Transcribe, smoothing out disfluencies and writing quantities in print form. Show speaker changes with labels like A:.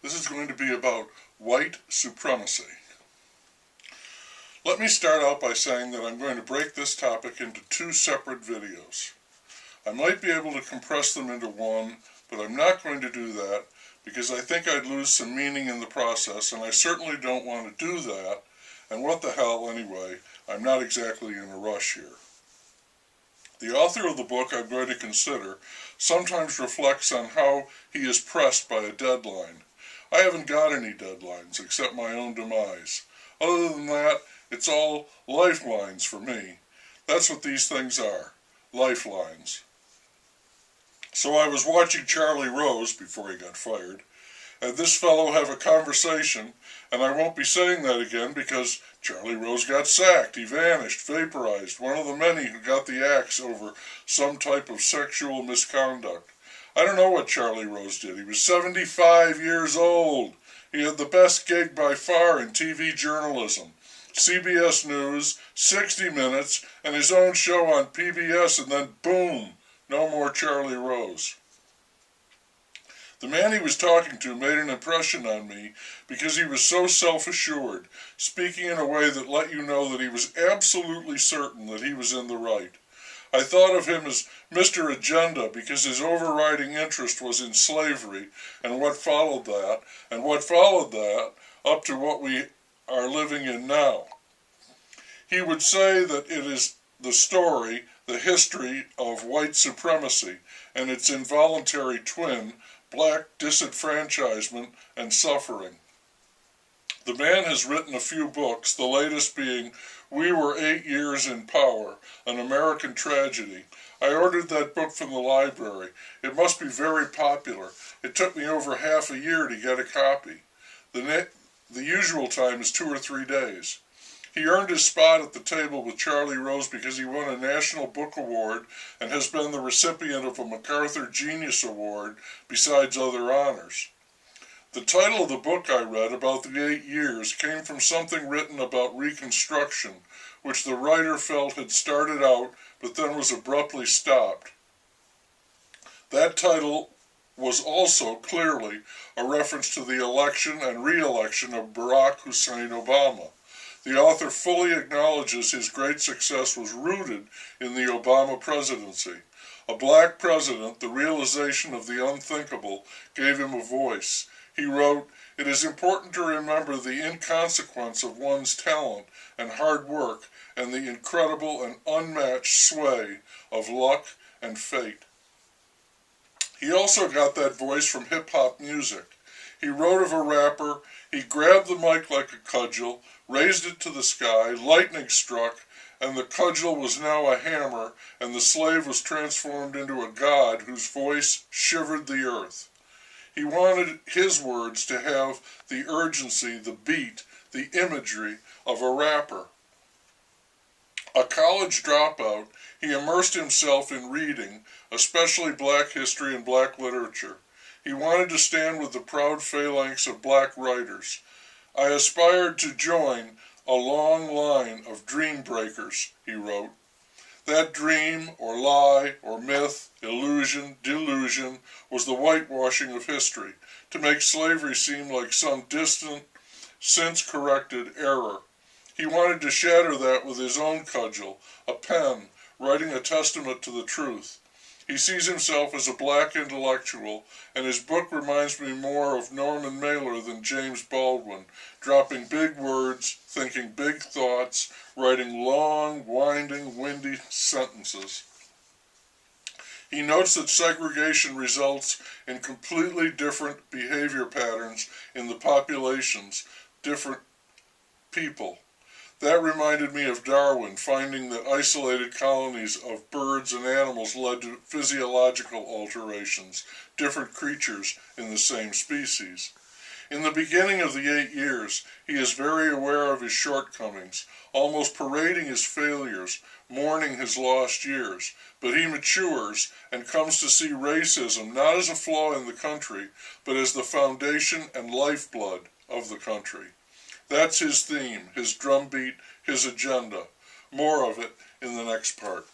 A: This is going to be about white supremacy. Let me start out by saying that I'm going to break this topic into two separate videos. I might be able to compress them into one, but I'm not going to do that because I think I'd lose some meaning in the process, and I certainly don't want to do that. And what the hell anyway, I'm not exactly in a rush here. The author of the book I'm going to consider sometimes reflects on how he is pressed by a deadline. I haven't got any deadlines except my own demise. Other than that, it's all lifelines for me. That's what these things are, lifelines. So I was watching Charlie Rose before he got fired, and this fellow have a conversation, and I won't be saying that again because Charlie Rose got sacked. He vanished, vaporized, one of the many who got the axe over some type of sexual misconduct. I don't know what Charlie Rose did. He was 75 years old. He had the best gig by far in TV journalism. CBS News, 60 Minutes, and his own show on PBS, and then boom, no more Charlie Rose. The man he was talking to made an impression on me because he was so self-assured, speaking in a way that let you know that he was absolutely certain that he was in the right. I thought of him as Mr. Agenda because his overriding interest was in slavery and what followed that, up to what we are living in now. He would say that it is the story, the history of white supremacy and its involuntary twin, black disenfranchisement and suffering. The man has written a few books, the latest being We Were 8 Years in Power, An American Tragedy. I ordered that book from the library. It must be very popular. It took me over half a year to get a copy. The usual time is 2 or 3 days. He earned his spot at the table with Charlie Rose because he won a National Book Award and has been the recipient of a MacArthur Genius Award, besides other honors. The title of the book I read, about the 8 years, came from something written about Reconstruction, which the writer felt had started out but then was abruptly stopped. That title was also clearly a reference to the election and re-election of Barack Hussein Obama. The author fully acknowledges his great success was rooted in the Obama presidency. A black president, the realization of the unthinkable, gave him a voice. He wrote, "It is important to remember the inconsequence of one's talent and hard work and the incredible and unmatched sway of luck and fate." He also got that voice from hip-hop music. He wrote of a rapper, he grabbed the mic like a cudgel, raised it to the sky, lightning struck, and the cudgel was now a hammer, and the slave was transformed into a god whose voice shivered the earth. He wanted his words to have the urgency, the beat, the imagery of a rapper. A college dropout, he immersed himself in reading, especially black history and black literature. He wanted to stand with the proud phalanx of black writers. I aspired to join a long line of dream breakers, he wrote. That dream, or lie, or myth, illusion, delusion, was the whitewashing of history, to make slavery seem like some distant, since-corrected error. He wanted to shatter that with his own cudgel, a pen, writing a testament to the truth. He sees himself as a black intellectual, and his book reminds me more of Norman Mailer than James Baldwin, dropping big words, thinking big thoughts, writing long, winding, windy sentences. He notes that segregation results in completely different behavior patterns in the populations, different people. That reminded me of Darwin, finding that isolated colonies of birds and animals led to physiological alterations, different creatures in the same species. In the beginning of the 8 years, he is very aware of his shortcomings, almost parading his failures, mourning his lost years. But he matures and comes to see racism not as a flaw in the country, but as the foundation and lifeblood of the country. That's his theme, his drumbeat, his agenda. More of it in the next part.